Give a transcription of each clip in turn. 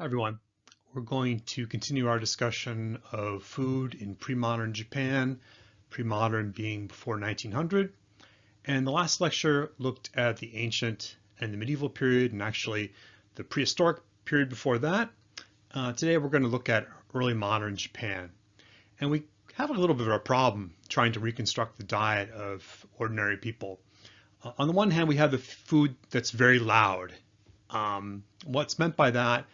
Hi everyone. We're going to continue our discussion of food in pre-modern Japan, pre-modern being before 1900. And the last lecture looked at the ancient and the medieval period and actually the prehistoric period before that. Today we're going to look at early modern Japan. And we have a little bit of a problem trying to reconstruct the diet of ordinary people. On the one hand, we have the food that's very loud. What's meant by that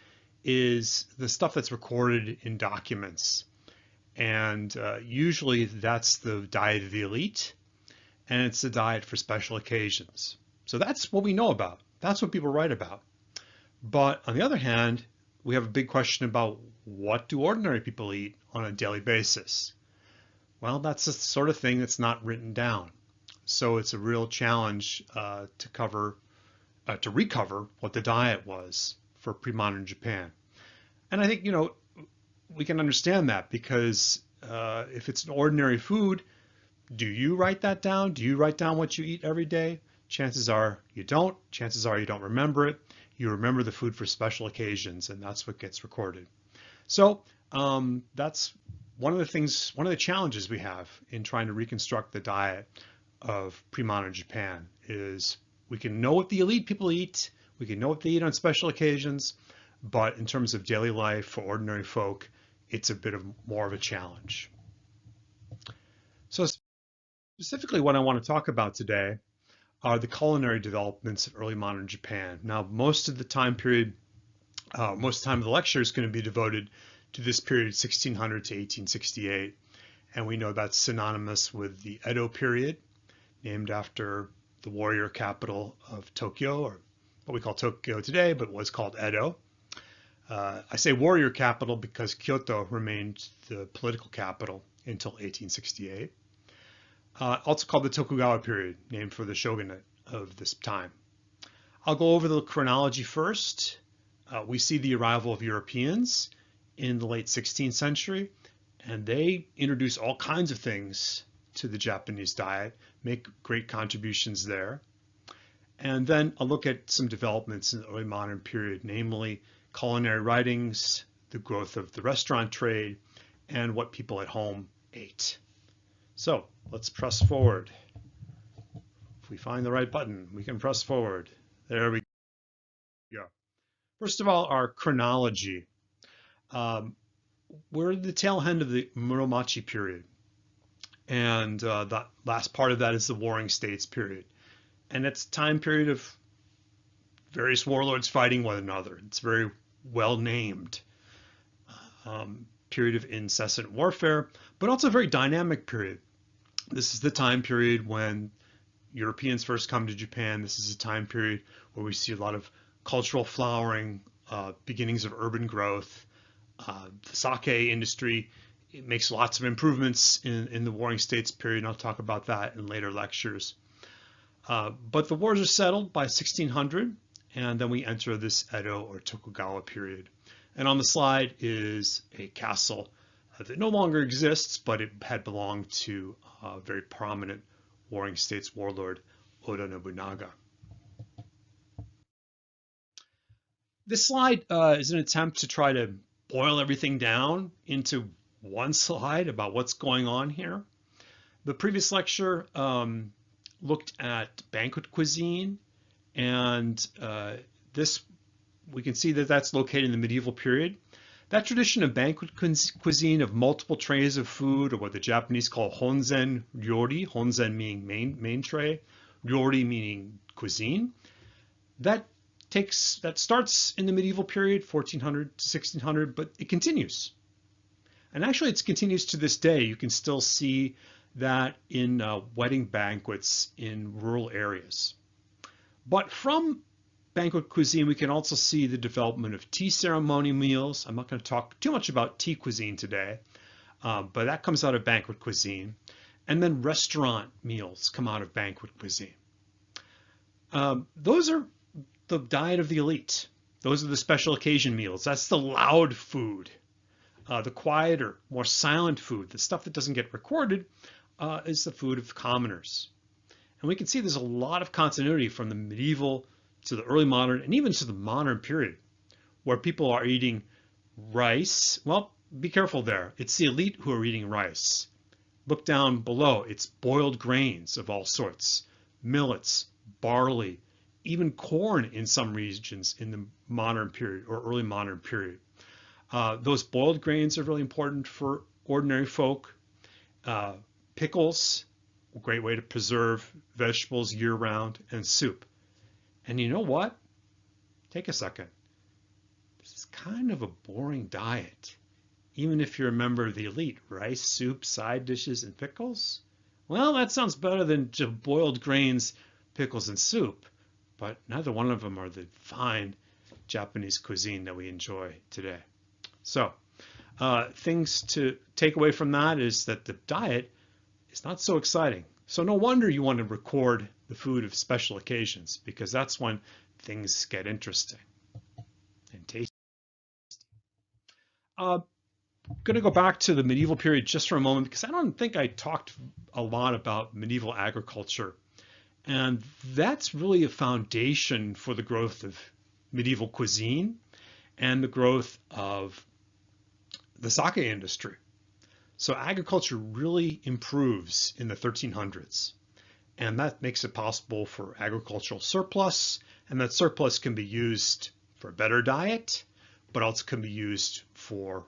is the stuff that's recorded in documents. And usually that's the diet of the elite, and it's the diet for special occasions. So that's what we know about. That's what people write about. But on the other hand, we have a big question about what do ordinary people eat on a daily basis? Well, that's the sort of thing that's not written down. So it's a real challenge to recover what the diet was for pre-modern Japan. And I think, we can understand that because if it's an ordinary food, do you write that down? Do you write down what you eat every day? Chances are you don't. Chances are you don't remember it. You remember the food for special occasions, and that's what gets recorded. So that's one of the challenges we have in trying to reconstruct the diet of pre-modern Japan is we can know what the elite people eat. We can know what they eat on special occasions. But in terms of daily life for ordinary folk, it's a bit of more of a challenge. So specifically what I want to talk about today are the culinary developments of early modern Japan. Now, most of the time of the lecture is going to be devoted to this period 1600 to 1868. And we know that's synonymous with the Edo period, named after the warrior capital of Tokyo, or what we call Tokyo today, but was called Edo. I say warrior capital because Kyoto remained the political capital until 1868. Also called the Tokugawa period, named for the shogunate of this time. I'll go over the chronology first. We see the arrival of Europeans in the late 16th century, and they introduce all kinds of things to the Japanese diet, make great contributions there. And then I'll look at some developments in the early modern period, namely culinary writings, the growth of the restaurant trade, and what people at home ate. So let's press forward. If we find the right button, we can press forward. There we go. First of all, our chronology. We're at the tail end of the Muromachi period. And the last part of that is the Warring States period. And it's a time period of various warlords fighting one another. It's very well named period of incessant warfare, but also a very dynamic period. This is the time period when Europeans first come to Japan. This is a time period where we see a lot of cultural flowering, beginnings of urban growth. The sake industry, it makes lots of improvements in the Warring States period, and I'll talk about that in later lectures. But the wars are settled by 1600, and then we enter this Edo or Tokugawa period. And on the slide is a castle that no longer exists, but it had belonged to a very prominent Warring States warlord, Oda Nobunaga. This slide is an attempt to try to boil everything down into one slide about what's going on here. The previous lecture looked at banquet cuisine, and this, we can see that that's located in the medieval period. That tradition of banquet cuisine of multiple trays of food, or what the Japanese call honzen ryori, honzen meaning main tray, ryori meaning cuisine, that starts in the medieval period, 1400 to 1600, but it continues. And actually it continues to this day. You can still see that in wedding banquets in rural areas. But from banquet cuisine, we can also see the development of tea ceremony meals. I'm not going to talk too much about tea cuisine today, but that comes out of banquet cuisine. And then restaurant meals come out of banquet cuisine. Those are the diet of the elite. Those are the special occasion meals. That's the loud food. The quieter, more silent food, the stuff that doesn't get recorded, is the food of commoners. And we can see there's a lot of continuity from the medieval to the early modern and even to the modern period. where people are eating rice. Well, be careful there. It's the elite who are eating rice. Look down below. It's boiled grains of all sorts, millets, barley, even corn in some regions in the modern period or early modern period. Those boiled grains are really important for ordinary folk. Pickles, a great way to preserve vegetables year-round, and soup. And you know what? Take a second. This is kind of a boring diet. Even if you're a member of the elite, rice, soup, side dishes, and pickles? Well, that sounds better than just boiled grains, pickles, and soup, but neither one of them are the fine Japanese cuisine that we enjoy today. So, things to take away from that is that the diet is not so exciting. So no wonder you want to record the food of special occasions, because that's when things get interesting and tasty. Going to go back to the medieval period just for a moment, because I don't think I talked a lot about medieval agriculture. And that's really a foundation for the growth of medieval cuisine and the growth of the sake industry. So agriculture really improves in the 1300s. And that makes it possible for agricultural surplus. And that surplus can be used for a better diet, but also can be used for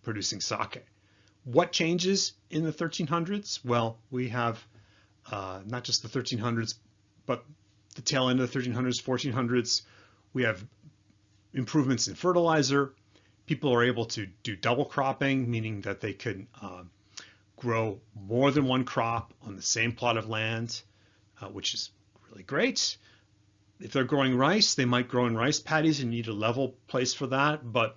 producing sake. What changes in the 1300s? Well, we have not just the 1300s, but the tail end of the 1300s, 1400s. We have improvements in fertilizer. People are able to do double cropping, meaning that they could grow more than one crop on the same plot of land, which is really great. If they're growing rice, they might grow in rice paddies and need a level place for that. But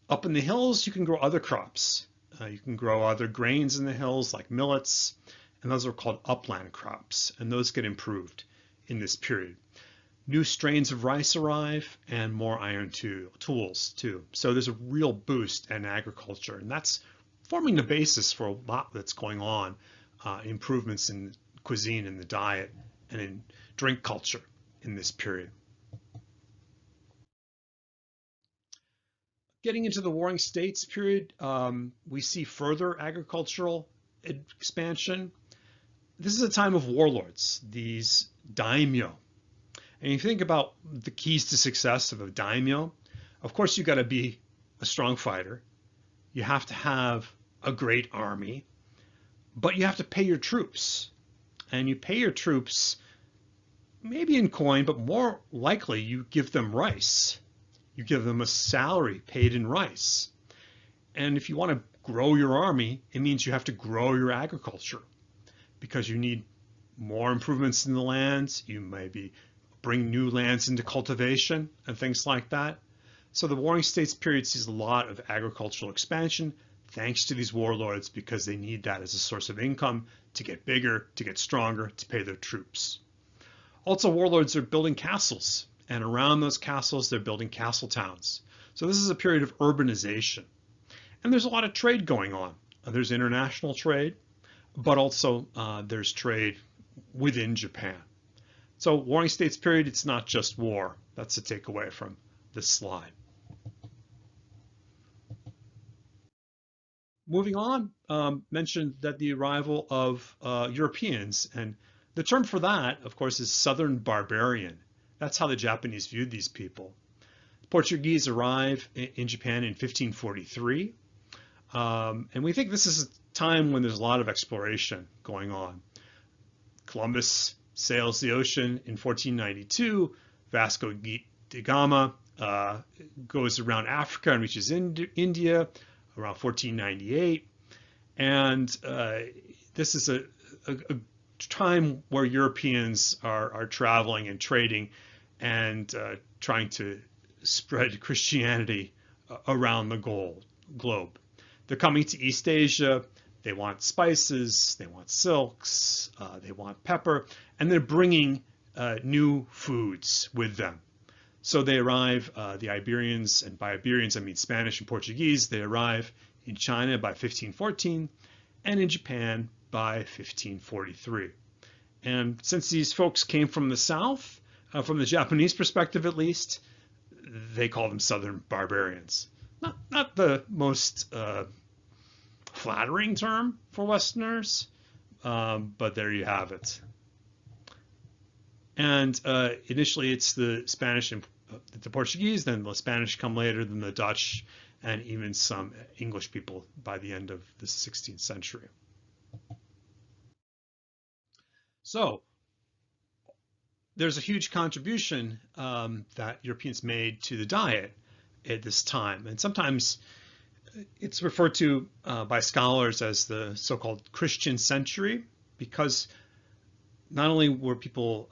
up in the hills, you can grow other crops. You can grow other grains in the hills like millets, and those are called upland crops, and those get improved in this period. New strains of rice arrive and more iron tools too. So there's a real boost in agriculture, and that's forming the basis for a lot that's going on, improvements in cuisine and the diet and in drink culture in this period. Getting into the Warring States period, we see further agricultural expansion. This is a time of warlords, these daimyo. And you think about the keys to success of a daimyo. Of course, you got to be a strong fighter. You have to have a great army, but you have to pay your troops. And you pay your troops maybe in coin, but more likely you give them rice. You give them a salary paid in rice. And if you want to grow your army, it means you have to grow your agriculture because you need more improvements in the lands. You maybe bring new lands into cultivation and things like that. So the Warring States period sees a lot of agricultural expansion thanks to these warlords because they need that as a source of income to get bigger, to get stronger, to pay their troops. Also, warlords are building castles, and around those castles, they're building castle towns. So this is a period of urbanization. And there's a lot of trade going on. There's international trade, but also there's trade within Japan. So Warring States period, it's not just war. That's the takeaway from this slide. Moving on, mentioned that the arrival of Europeans, and the term for that, of course, is Southern Barbarian. That's how the Japanese viewed these people. Portuguese arrive in Japan in 1543, and we think this is a time when there's a lot of exploration going on. Columbus sails the ocean in 1492. Vasco da Gama goes around Africa and reaches India around 1498. And this is a time where Europeans are traveling and trading and trying to spread Christianity around the globe. They're coming to East Asia. They want spices, they want silks, they want pepper, and they're bringing new foods with them. So they arrive, the Iberians, and by Iberians I mean Spanish and Portuguese, they arrive in China by 1514 and in Japan by 1543. And since these folks came from the south, from the Japanese perspective at least, they call them Southern barbarians. Not the most flattering term for Westerners, but there you have it. And initially it's the Spanish and the Portuguese, then the Spanish come later, then the Dutch, and even some English people by the end of the 16th century. So there's a huge contribution that Europeans made to the diet at this time. And sometimes it's referred to by scholars as the so-called Christian century, because not only were people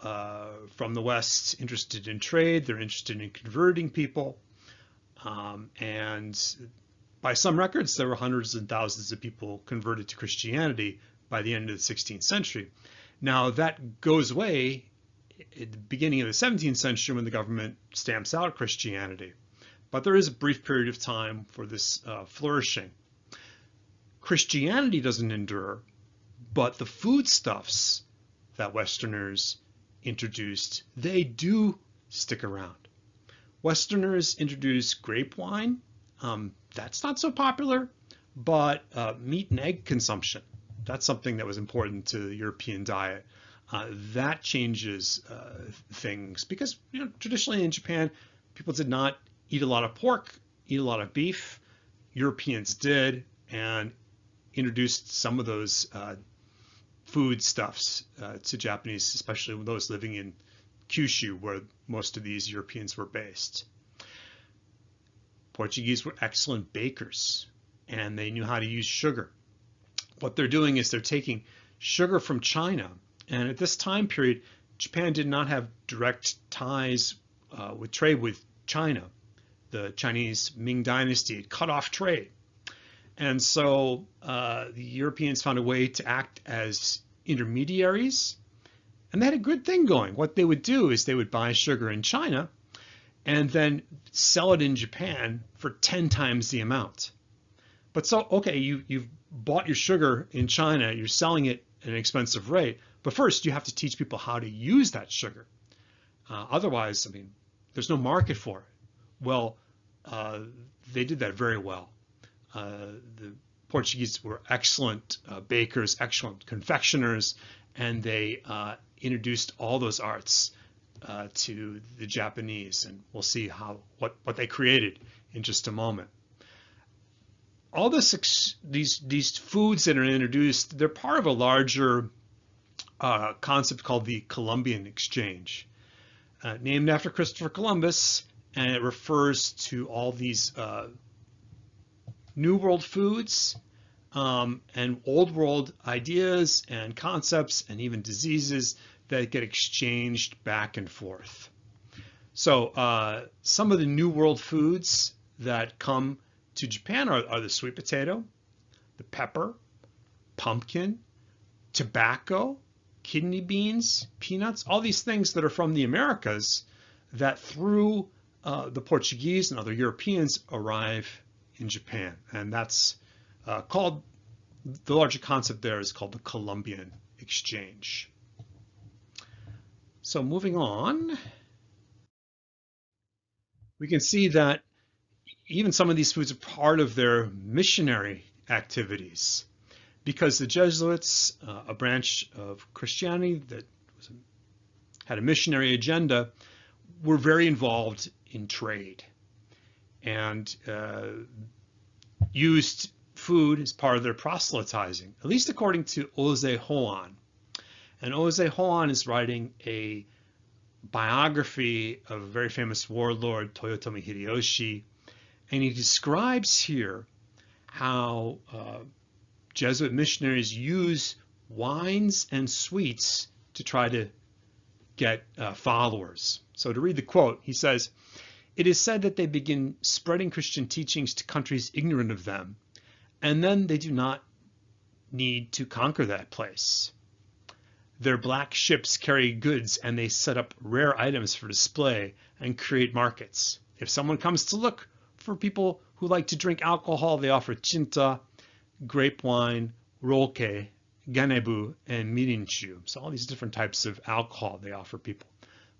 from the West interested in trade, they're interested in converting people. And by some records, there were hundreds and thousands of people converted to Christianity by the end of the 16th century. Now that goes away at the beginning of the 17th century when the government stamps out Christianity. But there is a brief period of time for this flourishing. Christianity doesn't endure, but the foodstuffs that Westerners introduced, they do stick around. Westerners introduced grape wine. That's not so popular, but meat and egg consumption, that's something that was important to the European diet. That changes things because traditionally in Japan, people did not eat a lot of pork, eat a lot of beef. Europeans did, and introduced some of those foodstuffs to Japanese, especially those living in Kyushu, where most of these Europeans were based. Portuguese were excellent bakers, and they knew how to use sugar. What they're doing is they're taking sugar from China, and at this time period, Japan did not have direct ties with trade with China. The Chinese Ming Dynasty had cut off trade. And so the Europeans found a way to act as intermediaries, and they had a good thing going. What they would do is they would buy sugar in China and then sell it in Japan for 10 times the amount. But so, okay, you've bought your sugar in China, you're selling it at an expensive rate, but first you have to teach people how to use that sugar. Otherwise, I mean, there's no market for it. Well, they did that very well. The Portuguese were excellent bakers, excellent confectioners, and they introduced all those arts to the Japanese, and we'll see what they created in just a moment. All these foods that are introduced, they're part of a larger concept called the Columbian Exchange, named after Christopher Columbus, and it refers to all these New World foods and Old World ideas and concepts and even diseases that get exchanged back and forth. So some of the New World foods that come to Japan are the sweet potato, the pepper, pumpkin, tobacco, kidney beans, peanuts, all these things that are from the Americas that through the Portuguese and other Europeans arrive in Japan. And that's called, the larger concept there is called the Columbian Exchange. So moving on, we can see that even some of these foods are part of their missionary activities, because the Jesuits, a branch of Christianity that had a missionary agenda, were very involved in trade and used food as part of their proselytizing, at least according to Ose Hoan. And Ose Hoan is writing a biography of a very famous warlord, Toyotomi Hideyoshi, and he describes here how Jesuit missionaries use wines and sweets to try to get followers. So to read the quote, he says, "It is said that they begin spreading Christian teachings to countries ignorant of them, and then they do not need to conquer that place. Their black ships carry goods and they set up rare items for display and create markets. If someone comes to look for people who like to drink alcohol, they offer chinta, grape wine, roke, ganebu, and mirinchu." So all these different types of alcohol they offer people.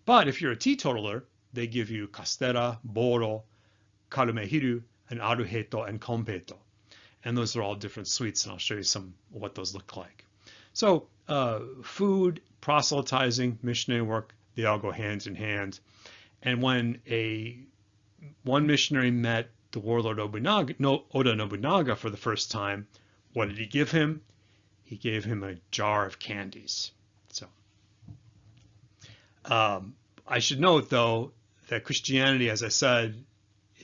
But if you're a teetotaler, they give you castera, boro, karumehiru, and aruheto and kompeto. And those are all different sweets, and I'll show you some of what those look like. So food, proselytizing, missionary work, they all go hand in hand. And when one missionary met the warlord Oda Nobunaga for the first time, what did he give him? He gave him a jar of candies. So I should note, though, that Christianity, as I said,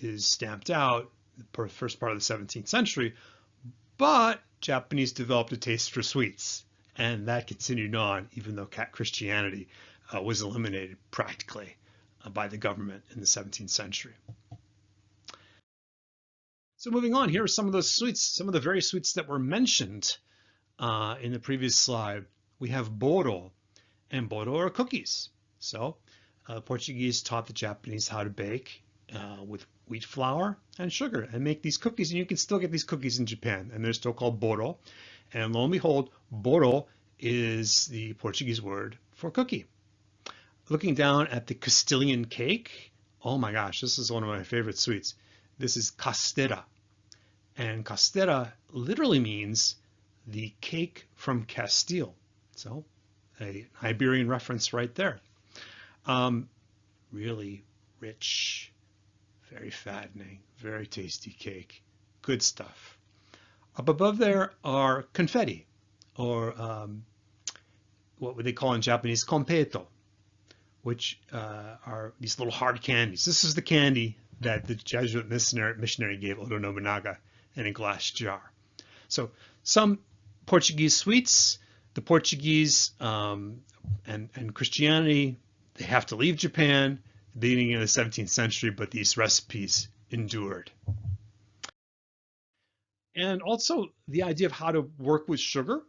is stamped out the first part of the 17th century, but Japanese developed a taste for sweets, and that continued on even though Christianity was eliminated practically by the government in the 17th century. So moving on, here are some of those sweets, some of the various sweets that were mentioned in the previous slide. We have boro, and boro are cookies. So Portuguese taught the Japanese how to bake with wheat flour and sugar and make these cookies, and you can still get these cookies in Japan, and they're still called boro. And lo and behold, boro is the Portuguese word for cookie. Looking down at the Castilian cake, oh my gosh, this is one of my favorite sweets. This is castera, and castera literally means the cake from Castile. So an Iberian reference right there. Really rich, very fattening, very tasty cake. Good stuff. Up above there are confetti, or what would they call in Japanese, kompeto, which are these little hard candies. This is the candy that the Jesuit missionary gave Oda Nobunaga in a glass jar. So some Portuguese sweets, the Portuguese and Christianity, they have to leave Japan at the beginning of the 17th century, but these recipes endured. And also the idea of how to work with sugar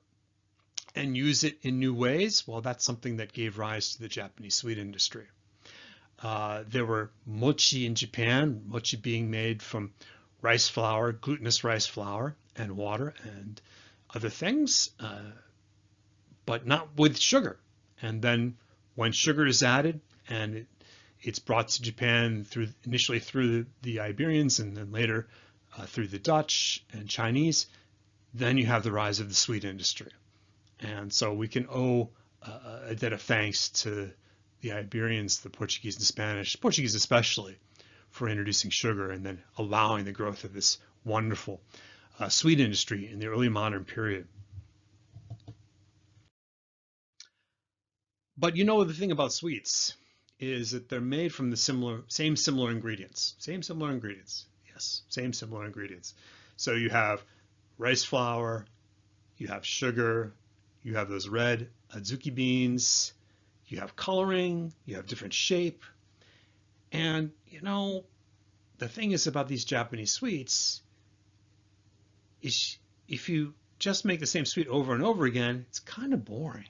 and use it in new ways, well, that's something that gave rise to the Japanese sweet industry. There were mochi in Japan, mochi being made from rice flour, glutinous rice flour, and water and other things, but not with sugar. And then when sugar is added and it's brought to Japan initially through the Iberians and then later through the Dutch and Chinese, then you have the rise of the sweet industry. And so we can owe a debt of thanks to the Iberians, the Portuguese and Spanish, Portuguese especially, for introducing sugar and then allowing the growth of this wonderful sweet industry in the early modern period. But you know, the thing about sweets is that they're made from the same similar ingredients. Yes, same similar ingredients. So you have rice flour, you have sugar, you have those red azuki beans, you have coloring, you have different shape. And you know, the thing is about these Japanese sweets is if you just make the same sweet over and over again, it's kind of boring.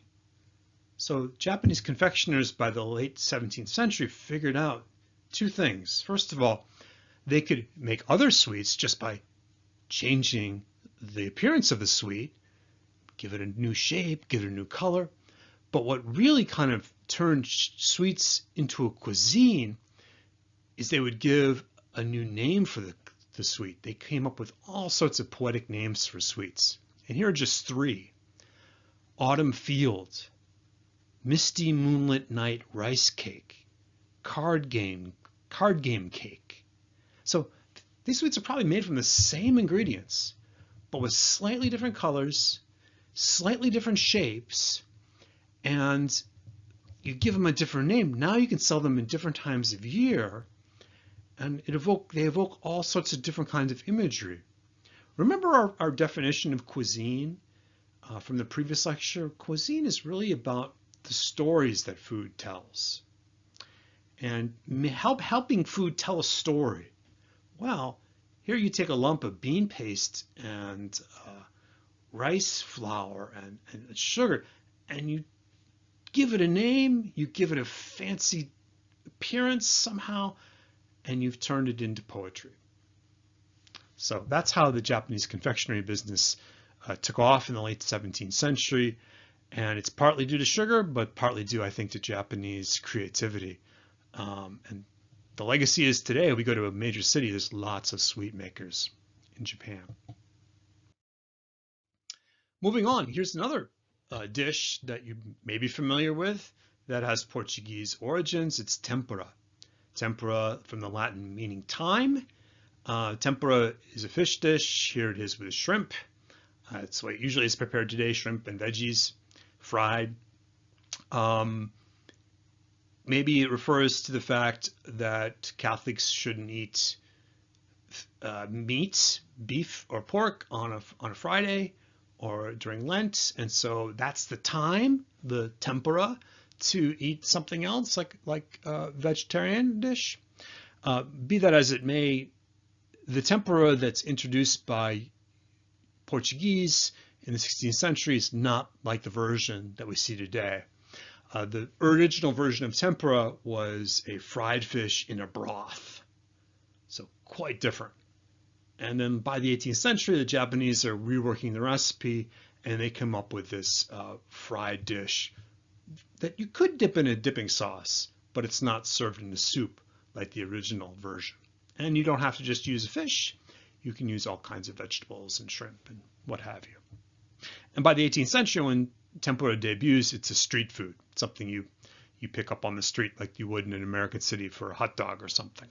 So Japanese confectioners by the late 17th century figured out two things. First of all, they could make other sweets just by changing the appearance of the sweet, give it a new shape, give it a new color. But what really kind of turned sweets into a cuisine is they would give a new name for the sweet. They came up with all sorts of poetic names for sweets. And here are just three. Autumn Field, Misty Moonlit Night Rice Cake, Card Game Cake. So these sweets are probably made from the same ingredients, but with slightly different colors, slightly different shapes, and you give them a different name. Now you can sell them in different times of year, and they evoke all sorts of different kinds of imagery. Remember our definition of cuisine from the previous lecture? Cuisine is really about the stories that food tells, and helping food tell a story. Well, here you take a lump of bean paste and rice flour and sugar, and you give it a name, you give it a fancy appearance somehow, and you've turned it into poetry. So that's how the Japanese confectionery business took off in the late 17th century. And it's partly due to sugar, but partly due, I think, to Japanese creativity and the legacy is today, we go to a major city, there's lots of sweet makers in Japan. Moving on, here's another dish that you may be familiar with that has Portuguese origins. It's tempura. Tempura from the Latin meaning thyme. Tempura is a fish dish. Here it is with shrimp. It's the way it usually is prepared today, shrimp and veggies, fried. Maybe it refers to the fact that Catholics shouldn't eat meat, beef or pork on a Friday or during Lent, and so that's the time, the tempura, to eat something else like a vegetarian dish. Be that as it may, the tempura that's introduced by Portuguese in the 16th century is not like the version that we see today. The original version of tempura was a fried fish in a broth, so quite different. And then by the 18th century, the Japanese are reworking the recipe, and they come up with this fried dish that you could dip in a dipping sauce, but it's not served in a soup like the original version. And you don't have to just use a fish. You can use all kinds of vegetables and shrimp and what have you. And by the 18th century, when tempura debuts, it's a street food, something you pick up on the street like you would in an American city for a hot dog or something.